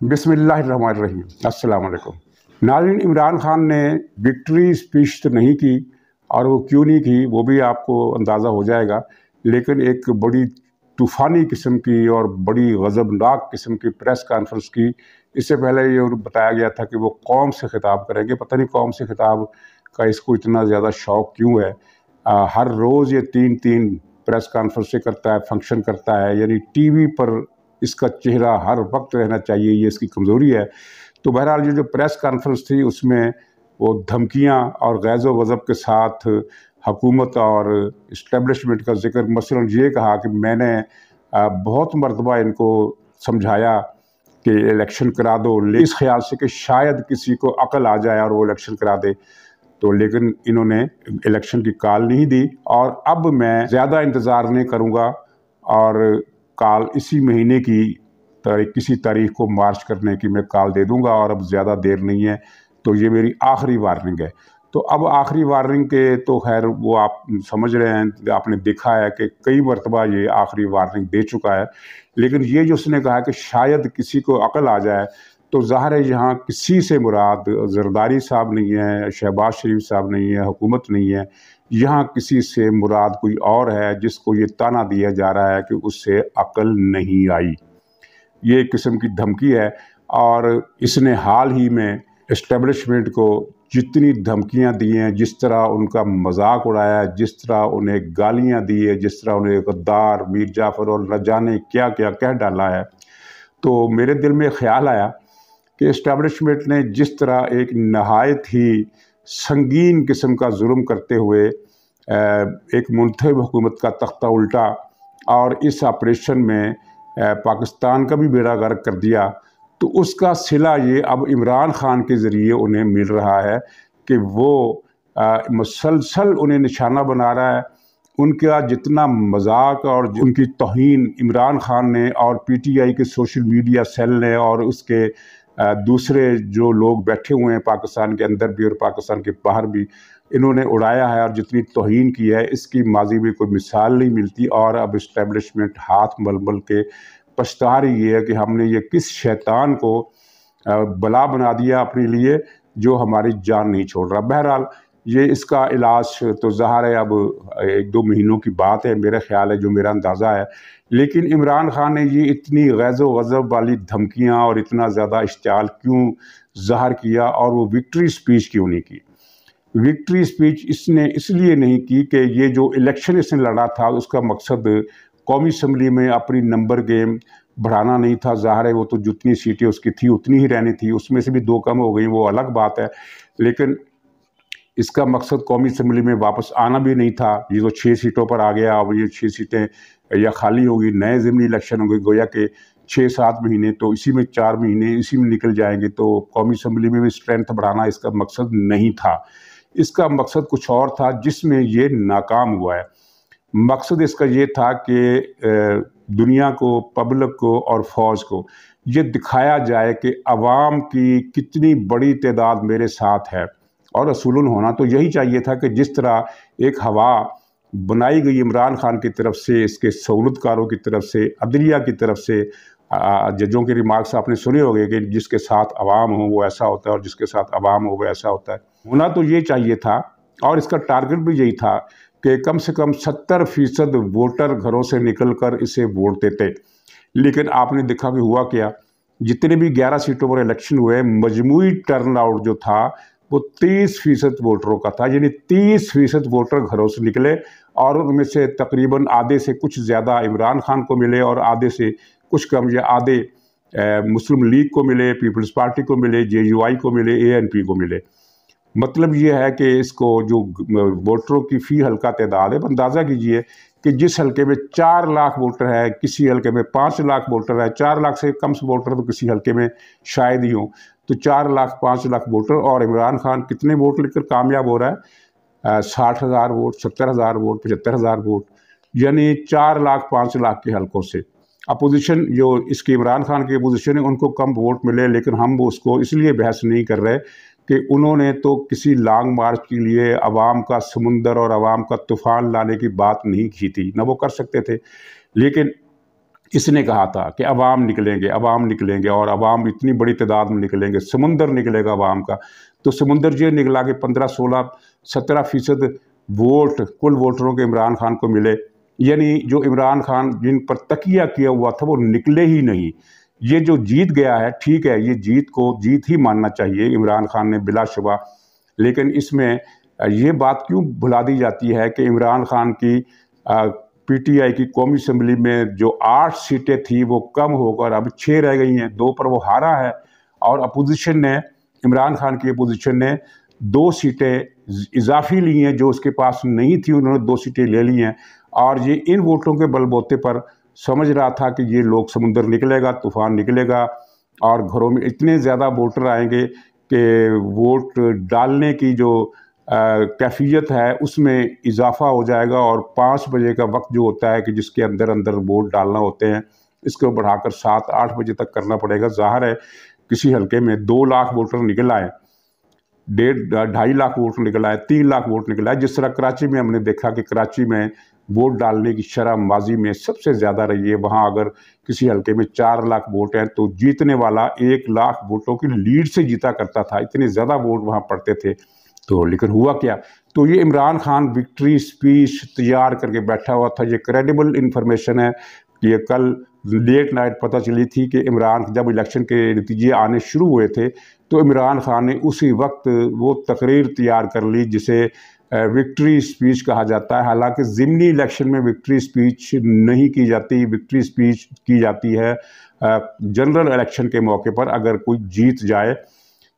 बिस्मिल्लाहिर्रहमानिर्रहीम। अस्सलाम वालेकुम। नाज़रीन, इमरान खान ने विक्ट्री स्पीच तो नहीं की, और वो क्यों नहीं की वो भी आपको अंदाज़ा हो जाएगा। लेकिन एक बड़ी तूफ़ानी किस्म की और बड़ी गज़बनाक किस्म की प्रेस कॉन्फ्रेंस की। इससे पहले ये बताया गया था कि वो कौम से खिताब करेंगे। पता नहीं कौम से खिताब का इसको इतना ज़्यादा शौक़ क्यों है। हर रोज़ ये 3-3 प्रेस कॉन्फ्रेंसें करता है, फंक्शन करता है, यानी टीवी पर इसका चेहरा हर वक्त रहना चाहिए, ये इसकी कमज़ोरी है। तो बहरहाल ये जो प्रेस कॉन्फ्रेंस थी उसमें वो धमकियां और गैज़ो गज़ब के साथ हुकूमत और इस्टेब्लिशमेंट का जिक्र, मसलन ये कहा कि मैंने बहुत मरतबा इनको समझाया कि इलेक्शन करा दो, इस ख्याल से कि शायद किसी को अकल आ जाए और वो इलेक्शन करा दे। तो लेकिन इन्होंने इलेक्शन की कॉल नहीं दी, और अब मैं ज़्यादा इंतज़ार नहीं करूँगा और कॉल इसी महीने की किसी तारीख को मार्च करने की मैं कॉल दे दूंगा, और अब ज़्यादा देर नहीं है। तो ये मेरी आखिरी वार्निंग है। तो अब आखिरी वार्निंग के तो खैर वो आप समझ रहे हैं, आपने देखा है कि कई मरतबा ये आखिरी वार्निंग दे चुका है। लेकिन ये जो उसने कहा कि शायद किसी को अकल आ जाए, तो ज़ाहिर है यहाँ किसी से मुराद जरदारी साहब नहीं है, शहबाज शरीफ साहब नहीं है, हुकूमत नहीं है। यहाँ किसी से मुराद कोई और है जिसको ये ताना दिया जा रहा है कि उससे अकल नहीं आई। ये एक किस्म की धमकी है, और इसने हाल ही में इस्टेब्लिशमेंट को जितनी धमकियां दी हैं, जिस तरह उनका मजाक उड़ाया, जिस तरह उन्हें गालियां दी है, जिस तरह उन्हें गद्दार, मीर जाफ़र और न जाने क्या क्या कह डाला है, तो मेरे दिल में ख्याल आया कि इस्टेब्लिशमेंट ने जिस तरह एक नहायत ही संगीन किस्म का जुल्म करते हुए एक मुंतखब हुकूमत का तख्ता उल्टा, और इस ऑपरेशन में पाकिस्तान का भी बेड़ा गर्क कर दिया, तो उसका सिला ये अब इमरान खान के ज़रिए उन्हें मिल रहा है कि वो मुसलसल उन्हें निशाना बना रहा है। उनका जितना मजाक और उनकी तौहीन इमरान खान ने और पीटीआई के सोशल मीडिया सेल ने और उसके दूसरे जो लोग बैठे हुए हैं पाकिस्तान के अंदर भी और पाकिस्तान के बाहर भी, इन्होंने उड़ाया है और जितनी तौहीन की है, इसकी माजी में कोई मिसाल नहीं मिलती। और अब इस्टेब्लिशमेंट हाथ मल मल के पछता रही है कि हमने ये किस शैतान को बला बना दिया अपने लिए, जो हमारी जान नहीं छोड़ रहा। बहरहाल ये इसका इलाज तो ज़ाहिर है अब 1-2 महीनों की बात है, मेरा ख्याल है, जो मेरा अंदाज़ा है। लेकिन इमरान खान ने ये इतनी गैज़ो गज़ब वाली धमकियाँ और इतना ज़्यादा इश्तियाल क्यों ज़ाहिर किया, और वो विक्ट्री स्पीच क्यों नहीं की? विक्ट्री स्पीच इसने इसलिए नहीं की कि ये जो इलेक्शन इसने लड़ा था उसका मकसद कौमी असम्बली में अपनी नंबर गेम बढ़ाना नहीं था। ज़ाहिर है वो तो जितनी सीटें उसकी थी उतनी ही रहनी थी, उसमें से भी 2 कम हो गई, वो अलग बात है। लेकिन इसका मकसद कौमी असम्बली में वापस आना भी नहीं था। ये तो 6 सीटों पर आ गया, अब ये 6 सीटें या खाली होगी, नए ज़िमनी इलेक्शन होंगे, गोया के 6-7 महीने तो इसी में 4 महीने इसी में निकल जाएंगे। तो कौमी असम्बली में भी स्ट्रेंथ बढ़ाना इसका मकसद नहीं था। इसका मकसद कुछ और था, जिसमें ये नाकाम हुआ है। मकसद इसका ये था कि दुनिया को, पब्लिक को और फ़ौज को ये दिखाया जाए कि अवाम की कितनी बड़ी तादाद मेरे साथ है। और असूलन होना तो यही चाहिए था कि जिस तरह एक हवा बनाई गई इमरान खान की तरफ से, इसके सहूलतकारों की तरफ से, अदलिया की तरफ से, जजों के रिमार्क्स आपने सुने होंगे कि जिसके साथ अवाम हो वो ऐसा होता है और जिसके साथ अवाम हो वो ऐसा होता है। होना तो ये चाहिए था, और इसका टारगेट भी यही था कि कम से कम 70% वोटर घरों से निकल कर इसे वोट देते। लेकिन आपने देखा कि हुआ क्या, जितने भी 11 सीटों पर इलेक्शन हुए, मजमूई टर्न आउट जो था वो 30% वोटरों का था। यानी 30% वोटर घरों से निकले, और उनमें से तकरीबन आधे से कुछ ज़्यादा इमरान खान को मिले, और आधे से कुछ कम या आधे मुस्लिम लीग को मिले, पीपल्स पार्टी को मिले, JUI को मिले, ANP को मिले। मतलब ये है कि इसको जो वोटरों की फ़ी हल्का तादाद है, अंदाज़ा कीजिए कि जिस हल्के में 4 लाख वोटर है, किसी हल्के में 5 लाख वोटर है, 4 लाख से कम वोटर तो किसी हल्के में शायद ही हो, तो 4 लाख 5 लाख वोटर, और इमरान खान कितने वोट लेकर कामयाब हो रहा है? 60,000 वोट, 70,000 वोट, 75,000 वोट, यानी 4 लाख 5 लाख के हल्कों से। अपोजिशन जो इसके इमरान खान की अपोजिशन है उनको कम वोट मिले, लेकिन हम उसको इसलिए बहस नहीं कर रहे कि उन्होंने तो किसी लॉन्ग मार्च के लिए अवाम का समुंदर और अवाम का तूफ़ान लाने की बात नहीं की थी, ना वो कर सकते थे। लेकिन इसने कहा था कि अवाम निकलेंगे, अवाम निकलेंगे, और अवाम इतनी बड़ी तादाद में निकलेंगे, समुंदर निकलेगा अवाम का। तो समुंदर ये निकला कि 15, 16, 17% वोट कुल वोटरों के इमरान खान को मिले। यानी जो इमरान खान जिन पर तकिया किया हुआ था वो निकले ही नहीं। ये जो जीत गया है, ठीक है, ये जीत को जीत ही मानना चाहिए इमरान खान ने बिलाशुबा। लेकिन इसमें ये बात क्यों भुला दी जाती है कि इमरान खान की पीटीआई की कौमी असम्बली में जो 8 सीटें थी वो कम होकर अब 6 रह गई हैं, 2 पर वो हारा है। और अपोजिशन ने, इमरान खान की अपोजिशन ने 2 सीटें इजाफी ली हैं जो उसके पास नहीं थी, उन्होंने 2 सीटें ले ली हैं। और ये इन वोटों के बलबूते पर समझ रहा था कि ये लोग समुंदर निकलेगा, तूफान निकलेगा, और घरों में इतने ज़्यादा वोटर आएंगे कि वोट डालने की जो कैफियत है उसमें इजाफा हो जाएगा। और 5 बजे का वक्त जो होता है कि जिसके अंदर अंदर वोट डालना होते हैं, इसको बढ़ाकर 7-8 बजे तक करना पड़ेगा। ज़ाहिर है किसी हल्के में 2 लाख वोटर निकल आए, 2.5 लाख वोट निकल आए, 3 लाख वोट निकल आए। जिस तरह कराची में हमने देखा कि कराची में वोट डालने की शरह माजी में सबसे ज़्यादा रही है। वहाँ अगर किसी हल्के में 4 लाख वोट हैं तो जीतने वाला 1 लाख वोटों की लीड से जीता करता था, इतने ज़्यादा वोट वहाँ पड़ते थे। तो लेकिन हुआ क्या, तो ये इमरान खान विक्ट्री स्पीच तैयार करके बैठा हुआ था। ये क्रेडिबल इंफॉर्मेशन है कि ये कल लेट नाइट पता चली थी कि इमरान, जब इलेक्शन के नतीजे आने शुरू हुए थे तो इमरान खान ने उसी वक्त वो तकरीर तैयार कर ली जिसे विक्ट्री स्पीच कहा जाता है। हालांकि ज़िमनी इलेक्शन में विक्ट्री स्पीच नहीं की जाती, विक्ट्री स्पीच की जाती है जनरल इलेक्शन के मौके पर अगर कोई जीत जाए।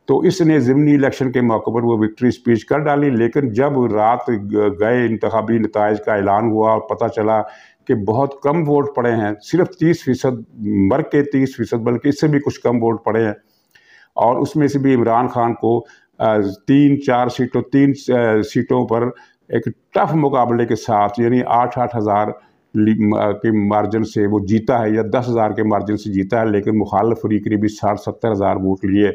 तो इसने ज़िमनी इलेक्शन के मौके पर वो विक्ट्री स्पीच कर डाली। लेकिन जब रात गए, इंतखाबी नताइज का ऐलान हुआ और पता चला कि बहुत कम वोट पड़े हैं, सिर्फ 30%, मर के 30%, बल्कि इससे भी कुछ कम वोट पड़े हैं, और उसमें से भी इमरान खान को 3 सीटों पर एक टफ मुकाबले के साथ, यानी 8-8 हज़ार के मार्जिन से वो जीता है, या 10,000 के मार्जिन से जीता है। लेकिन मुखालिफ फरीक ने भी 60-70 हज़ार वोट लिए।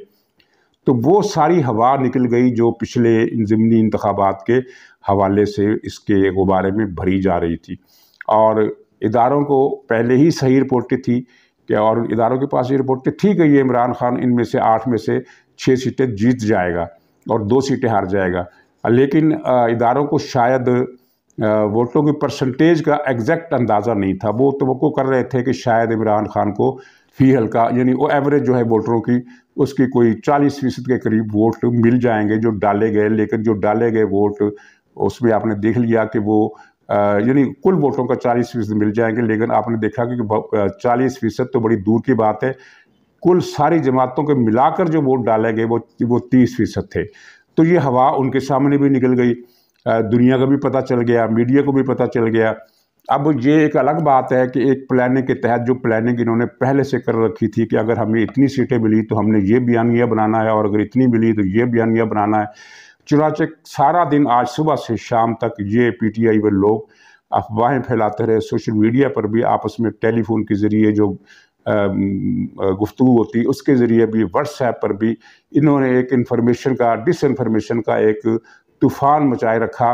तो वो सारी हवा निकल गई जो पिछले ज़िमनी इंतखाबात के हवाले से इसके गुब्बारे में भरी जा रही थी। और इदारों को पहले ही सही रिपोर्टें थी कि, और इदारों के पास ये रिपोर्टें थी कि ये इमरान खान इनमें से 8 में से 6 सीटें जीत जाएगा और 2 सीटें हार जाएगा। लेकिन इदारों को शायद वोटों की परसेंटेज का एग्जैक्ट अंदाज़ा नहीं था। वो तवक्को कर रहे थे कि शायद इमरान खान को फी हल्का, यानी वो एवरेज जो है वोटरों की, उसकी कोई 40% के करीब वोट मिल जाएंगे जो डाले गए। लेकिन जो डाले गए वोट, उसमें आपने देख लिया कि वो यानी कुल वोटों का 40% मिल जाएंगे। लेकिन आपने देखा कि 40% तो बड़ी दूर की बात है, कुल सारी जमातों के मिलाकर जो वोट डाले गए वो 30% थे। तो ये हवा उनके सामने भी निकल गई, दुनिया को भी पता चल गया, मीडिया को भी पता चल गया। अब ये एक अलग बात है कि एक प्लानिंग के तहत, जो प्लानिंग इन्होंने पहले से कर रखी थी कि अगर हमें इतनी सीटें मिली तो हमने ये बयानिया बनाना है, और अगर इतनी मिली तो ये बयानिया बनाना है। चुनाचे सारा दिन, आज सुबह से शाम तक, ये पीटीआई वाले लोग अफवाहें फैलाते रहे। सोशल मीडिया पर भी आपस में टेलीफोन के ज़रिए जो गुफ्तगू होती, उसके ज़रिए भी, व्हाट्सएप पर भी इन्होंने एक इन्फॉर्मेशन का, डिसइन्फॉर्मेशन का एक तूफ़ान मचाए रखा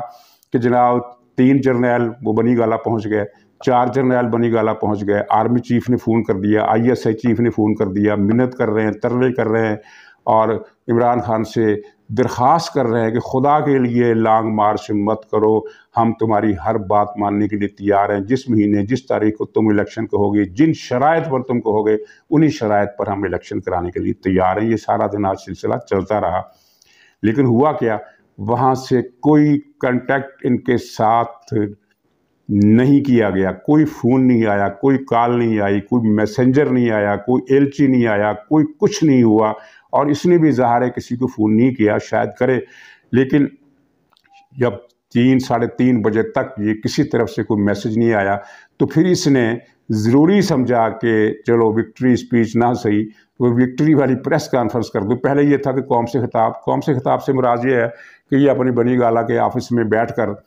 कि जनाब 3 जर्नैल वो बनी गाला पहुंच गए, 4 जर्नैल बनी गाला पहुंच गए, आर्मी चीफ ने फ़ोन कर दिया, ISI चीफ ने फ़ोन कर दिया, मिन्नत कर रहे हैं, तरले कर रहे हैं, और इमरान खान से दरख्वास्त कर रहे हैं कि खुदा के लिए लॉन्ग मार्च मत करो, हम तुम्हारी हर बात मानने के लिए तैयार हैं। जिस महीने, जिस तारीख को तुम इलेक्शन कहोगे, जिन शराइत पर तुम कहोगे, उन्हीं शराइत पर हम इलेक्शन कराने के लिए तैयार हैं। ये सारा दिन आज सिलसिला चलता रहा। लेकिन हुआ क्या, वहाँ से कोई कांटेक्ट इनके साथ नहीं किया गया, कोई फ़ोन नहीं आया, कोई कॉल नहीं आई, कोई मैसेंजर नहीं आया, कोई एलची नहीं आया, कोई कुछ नहीं हुआ। और इसने भी ज़ाहिर है किसी को फ़ोन नहीं किया, शायद करे। लेकिन जब 3-3:30 बजे तक ये किसी तरफ से कोई मैसेज नहीं आया, तो फिर इसने ज़रूरी समझा कि चलो विक्ट्री स्पीच ना सही, वो विक्ट्री वाली प्रेस कॉन्फ्रेंस कर दो। पहले ये था कि कौम से खिताब से मुराद ये है कि ये अपनी बनी गाला के ऑफिस में बैठकर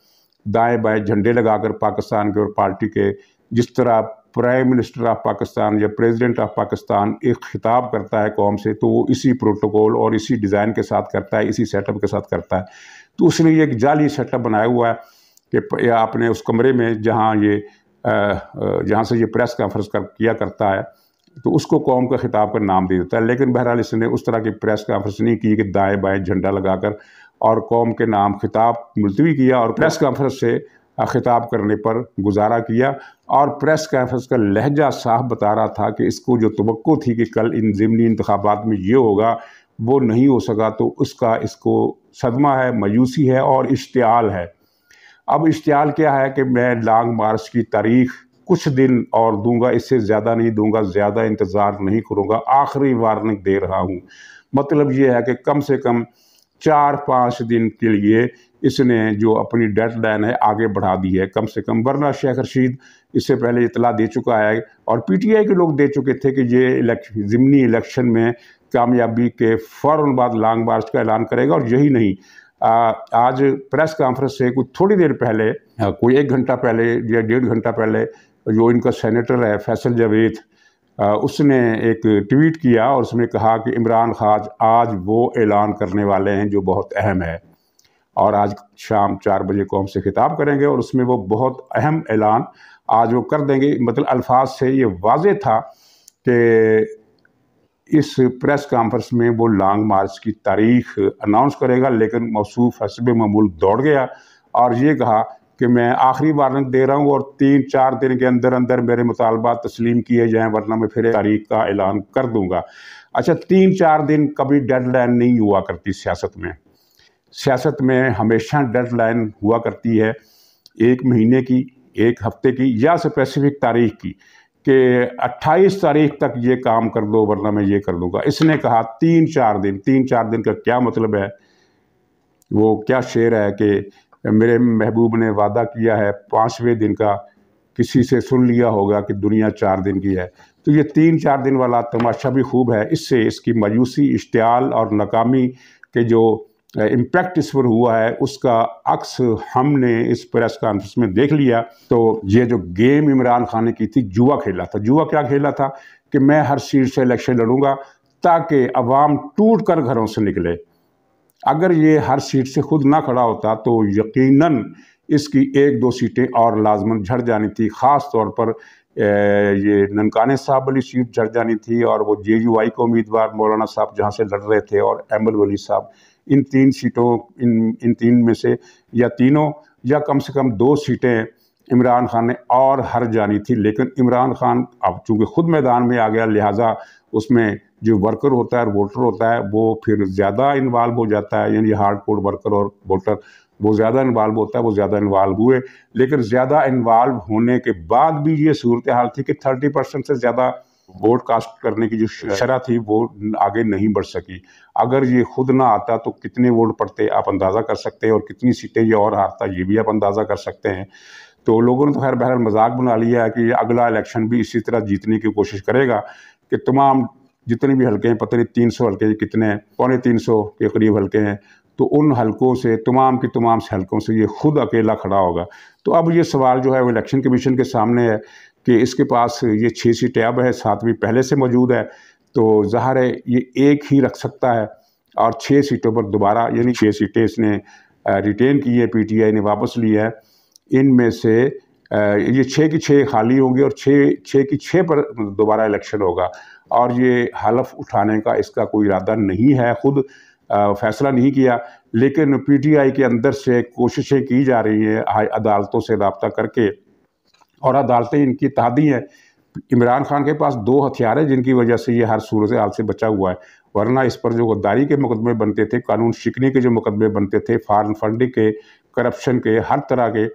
दाएं बाएं झंडे लगाकर पाकिस्तान के और पार्टी के, जिस तरह प्राइम मिनिस्टर ऑफ पाकिस्तान या प्रेसिडेंट ऑफ पाकिस्तान एक खिताब करता है कौम से, तो वो इसी प्रोटोकॉल और इसी डिज़ाइन के साथ करता है, इसी सेटअप के साथ करता है। तो उसने ये एक जाली सेटअप बनाया हुआ है कि आपने उस कमरे में जहाँ ये जहाँ से ये प्रेस कॉन्फ्रेंस किया करता है, तो उसको कौम का खिताब का नाम दे देता है। लेकिन बहरहाल इसने उस तरह की प्रेस कॉन्फ्रेंस नहीं की कि दाएं बाएं झंडा लगाकर और कौम के नाम खिताब मुलतवी किया और प्रेस कॉन्फ्रेंस से खिताब करने पर गुजारा किया। और प्रेस कॉन्फ्रेंस का लहजा साफ बता रहा था कि इसको जो तवक्को थी कि कल इन ज़िमनी इंतखाबात में ये होगा, वो नहीं हो सका, तो उसका इसको सदमा है, मायूसी है और इश्तियाल है। अब इश्तियाल क्या है कि मैं लॉन्ग मार्च की तारीख कुछ दिन और दूंगा, इससे ज़्यादा नहीं दूंगा, ज़्यादा इंतज़ार नहीं करूँगा, आखिरी वार्निंग दे रहा हूँ। मतलब ये है कि कम से कम 4-5 दिन के लिए इसने जो अपनी डेडलाइन है आगे बढ़ा दी है कम से कम, वरना शेख रशीद इससे पहले इतला दे चुका है और पीटीआई के लोग दे चुके थे कि ये ज़िमनी इलेक्शन में कामयाबी के फ़ौरन बाद लॉन्ग मार्च का ऐलान करेगा। और यही नहीं, आज प्रेस कॉन्फ्रेंस से कुछ थोड़ी देर पहले, कोई 1 घंटा पहले या 1.5 घंटा पहले, जो इनका सेनेटर है फैसल जावेद, उसने एक ट्वीट किया और उसने कहा कि इमरान खान आज वो ऐलान करने वाले हैं जो बहुत अहम है और आज शाम 4 बजे कौम से खिताब करेंगे और उसमें वो बहुत अहम ऐलान आज वो कर देंगे। मतलब अल्फाज से ये वाज़ेह था कि इस प्रेस कॉन्फ्रेंस में वो लॉन्ग मार्च की तारीख अनाउंस करेगा, लेकिन मौसूफ हस्ब मामूल दौड़ गया और ये कहा कि मैं आखिरी वारंट दे रहा हूँ और 3-4 दिन के अंदर अंदर मेरे मुतालबात तस्लीम किए जाएं, वरना मैं फिर तारीख का ऐलान कर दूंगा। अच्छा, 3-4 दिन कभी डेडलाइन नहीं हुआ करती सियासत में। सियासत में हमेशा डेडलाइन हुआ करती है 1 महीने की, 1 हफ्ते की या स्पेसिफिक तारीख की कि 28 तारीख तक ये काम कर दो वरना मैं ये कर दूंगा। इसने कहा 3-4 दिन। 3-4 दिन का क्या मतलब है? वो क्या शेर है कि मेरे महबूब ने वादा किया है 5वें दिन का, किसी से सुन लिया होगा कि दुनिया 4 दिन की है। तो ये 3-4 दिन वाला तमाशा भी खूब है। इससे इसकी मायूसी, इश्तियाल और नाकामी के जो इम्पैक्ट इस पर हुआ है उसका अक्स हमने इस प्रेस कॉन्फ्रेंस में देख लिया। तो ये जो गेम इमरान खान ने की थी, जुआ खेला था। जुआ क्या खेला था कि मैं हर सीट से इलेक्शन लड़ूंगा ताकि अवाम टूट कर घरों से निकले। अगर ये हर सीट से खुद ना खड़ा होता तो यकीनन इसकी 1-2 सीटें और लाजमन झड़ जानी थी। ख़ास तौर पर ये ननकाने साहब वाली सीट झड़ जानी थी और वो JUI के उम्मीदवार मौलाना साहब जहाँ से लड़ रहे थे और अहमद वली साहब, इन 3 सीटों इन 3 में से या तीनों या कम से कम 2 सीटें इमरान खान ने और हार जानी थी। लेकिन इमरान खान अब चूँकि खुद मैदान में आ गया, लिहाजा उसमें जो वर्कर होता है और वोटर होता है वो फिर ज़्यादा इन्वॉल्व हो जाता है। यानी हार्ड कोर वर्कर और वोटर वो ज़्यादा इन्वॉल्व होता है, वो ज़्यादा इन्वॉल्व हुए। लेकिन ज़्यादा इन्वॉल्व होने के बाद भी ये सूरत हाल थी कि 30% से ज़्यादा वोट कास्ट करने की जो शरह थी वो आगे नहीं बढ़ सकी। अगर ये खुद ना आता तो कितने वोट पड़ते आप अंदाज़ा कर सकते हैं और कितनी सीटें ये और हारता ये भी आप अंदाज़ा कर सकते हैं। तो लोगों ने तो खैर बहरहाल मजाक बना लिया है कि अगला इलेक्शन भी इसी तरह जीतने की कोशिश करेगा कि तमाम जितने भी हल्के हैं, पता नहीं 300 हल्के कितने हैं, 250 के करीब हल्के हैं, तो उन हल्कों से तमाम की तमाम से हल्कों से ये खुद अकेला खड़ा होगा। तो अब ये सवाल जो है वो इलेक्शन कमीशन के सामने है कि इसके पास ये 6 सीटें अब है, 7वीं पहले से मौजूद है, तो ज़ाहिर है ये एक ही रख सकता है और 6 सीटों पर दोबारा, यानी 6 सीटें इसने रिटेन की है, PTI ने वापस ली है। इनमें से ये 6 की 6 खाली होंगी और 6 की 6 पर दोबारा इलेक्शन होगा और ये हलफ उठाने का इसका कोई इरादा नहीं है, खुद फैसला नहीं किया। लेकिन PTI के अंदर से कोशिशें की जा रही हैं हाई अदालतों से रब्ता करके और अदालतें इनकी इत्तेहादी हैं। इमरान खान के पास 2 हथियार हैं जिनकी वजह से ये हर सूरत हाल से बचा हुआ है, वरना इस पर जो गद्दारी के मुकदमे बनते थे, कानून शिकनी के जो मुकदमे बनते थे, फॉरेन फंडिंग के, करप्शन के, हर तरह के,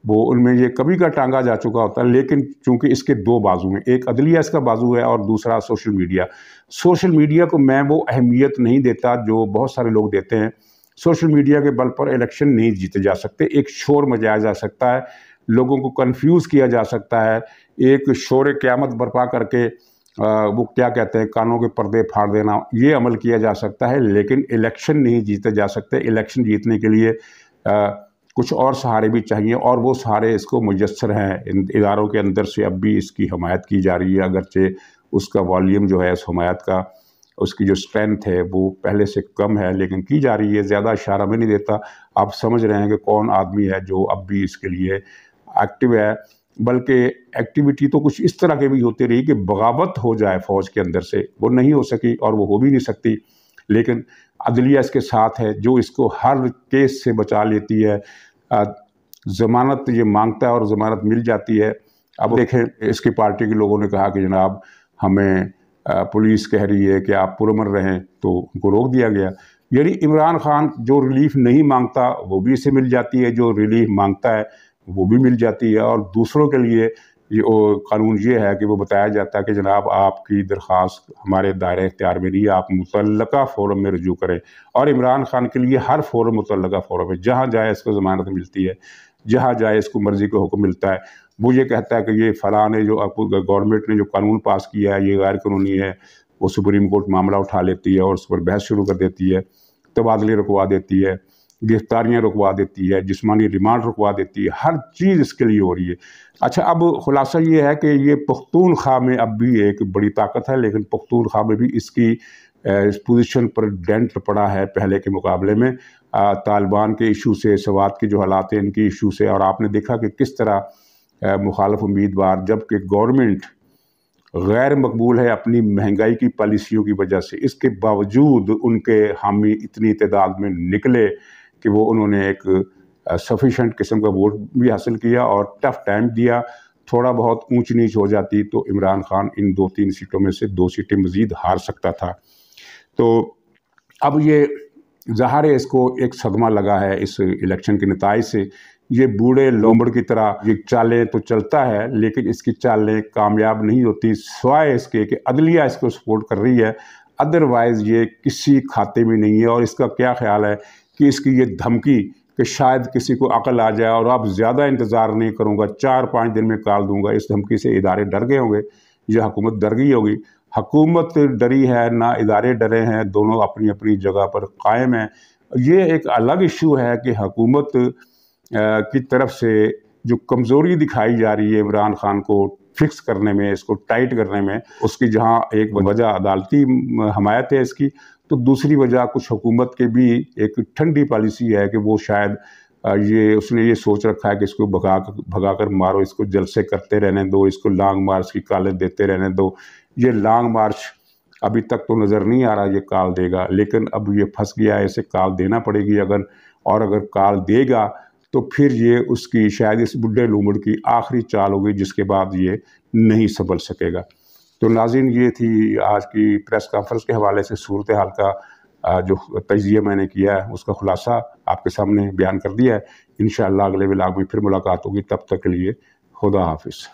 वो उनमें ये कभी का टांगा जा चुका होता है। लेकिन चूंकि इसके 2 बाजू हैं, एक अदलिया इसका बाजू है और दूसरा सोशल मीडिया। सोशल मीडिया को मैं वो अहमियत नहीं देता जो बहुत सारे लोग देते हैं। सोशल मीडिया के बल पर इलेक्शन नहीं जीते जा सकते। एक शोर मचाया जा सकता है, लोगों को कंफ्यूज किया जा सकता है, एक शोर क़यामत बर्पा करके वो क्या कहते हैं, कानों के पर्दे फाड़ देना, ये अमल किया जा सकता है। लेकिन इलेक्शन नहीं जीते जा सकते। इलेक्शन जीतने के लिए कुछ और सहारे भी चाहिए और वो सहारे इसको मुयस्सर हैं। इन इदारों के अंदर से अब भी इसकी हमायत की जा रही है, अगरचे उसका वॉल्यूम जो है, उस हमायत का, उसकी जो स्ट्रेंथ है वो पहले से कम है, लेकिन की जा रही है। ज़्यादा इशारा में नहीं देता। आप समझ रहे हैं कि कौन आदमी है जो अब भी इसके लिए एक्टिव है। बल्कि एक्टिविटी तो कुछ इस तरह की भी होती रही कि बगावत हो जाए फ़ौज के अंदर से, वो नहीं हो सकी और वो हो भी नहीं सकती। लेकिन अदलिया इसके साथ है जो इसको हर केस से बचा लेती है। ज़मानत ये मांगता है और ज़मानत मिल जाती है। अब देखें, इसकी पार्टी के लोगों ने कहा कि जनाब हमें पुलिस कह रही है कि आप पुरअमन रहें, तो उनको रोक दिया गया। यानी इमरान खान जो रिलीफ नहीं मांगता वो भी इसे मिल जाती है, जो रिलीफ मांगता है वो भी मिल जाती है। और दूसरों के लिए ये कानून ये है कि वो बताया जाता है कि जनाब आपकी दरख्वास्त हमारे दायरे इख्तियार में नहीं है, आप मुतल्लका फ़ोरम में रुजू करें। और इमरान खान के लिए हर फ़ोरम मुतल्लका फ़ोरम है, जहाँ जाए इसको ज़मानत मिलती है, जहाँ जाए इसको मर्ज़ी का हुक्म मिलता है। वो ये कहता है कि ये फ़लाँ ने जो आपको गवर्नमेंट ने जो कानून पास किया है ये गैर कानूनी है, वो सुप्रीम कोर्ट मामला उठा लेती है और उस पर बहस शुरू कर देती है, तबादले रुकवा देती है, गिरफ्तारियाँ रुकवा देती है, जिस्मानी रिमांड रुकवा देती है, हर चीज़ इसके लिए हो रही है। अच्छा, अब खुलासा ये है कि ये पख्तूनख्वा में अब भी एक बड़ी ताकत है, लेकिन पख्तूनख्वा में भी इसकी इस पोजीशन पर डेंट पड़ा है पहले के मुकाबले में। तालिबान के इशू से, सवात के जो हालात हैं इनकी इशू से, और आपने देखा कि किस तरह मुखालिफ उम्मीदवार, जबकि गवर्नमेंट गैर मकबूल है अपनी महंगाई की पॉलिसियों की वजह से, इसके बावजूद उनके हामी इतनी तादाद में निकले कि वो उन्होंने एक सफिशेंट किस्म का वोट भी हासिल किया और टफ टाइम दिया। थोड़ा बहुत ऊंच नीच हो जाती तो इमरान खान इन 2-3 सीटों में से 2 सीटें मज़ीद हार सकता था। तो अब ये ज़ाहिर है इसको एक सदमा लगा है इस इलेक्शन के नताइज से। ये बूढ़े लोमड़ की तरह ये चालें तो चलता है, लेकिन इसकी चालें कामयाब नहीं होती, सिवाय इसके कि अदलिया इसको सपोर्ट कर रही है। अदरवाइज़ ये किसी खाते में नहीं है। और इसका क्या ख्याल है कि इसकी ये धमकी कि शायद किसी को अकल आ जाए और अब ज़्यादा इंतज़ार नहीं करूँगा, 4-5 दिन में काल दूँगा, इस धमकी से इदारे डर गए होंगे या हुकूमत डर गई होगी। हुकूमत डरी है ना इदारे डरे हैं, दोनों अपनी अपनी जगह पर कायम हैं। ये एक अलग इशू है कि हुकूमत की तरफ से जो कमज़ोरी दिखाई जा रही है इमरान खान को फिक्स करने में, इसको टाइट करने में, उसकी जहाँ एक वजह अदालती हमायत है इसकी, तो दूसरी वजह कुछ हुकूमत के भी एक ठंडी पॉलिसी है कि वो शायद ये उसने ये सोच रखा है कि इसको भगा कर मारो, इसको जलसे करते रहने दो, इसको लॉन्ग मार्च की कालें देते रहने दो। ये लॉन्ग मार्च अभी तक तो नज़र नहीं आ रहा ये काल देगा, लेकिन अब ये फंस गया है, इसे काल देना पड़ेगी अगर, और अगर काल देगा तो फिर ये उसकी शायद इस बुढ़े लूमड़ की आखिरी चाल होगी जिसके बाद ये नहीं संभल सकेगा। तो नाज़रीन, ये थी आज की प्रेस कॉन्फ्रेंस के हवाले से सूरत हाल का जो तज्ज़िया मैंने किया है उसका खुलासा आपके सामने बयान कर दिया है। इंशाअल्लाह अगले व्लॉग में फिर मुलाकात होगी, तब तक के लिए खुदा हाफिज़।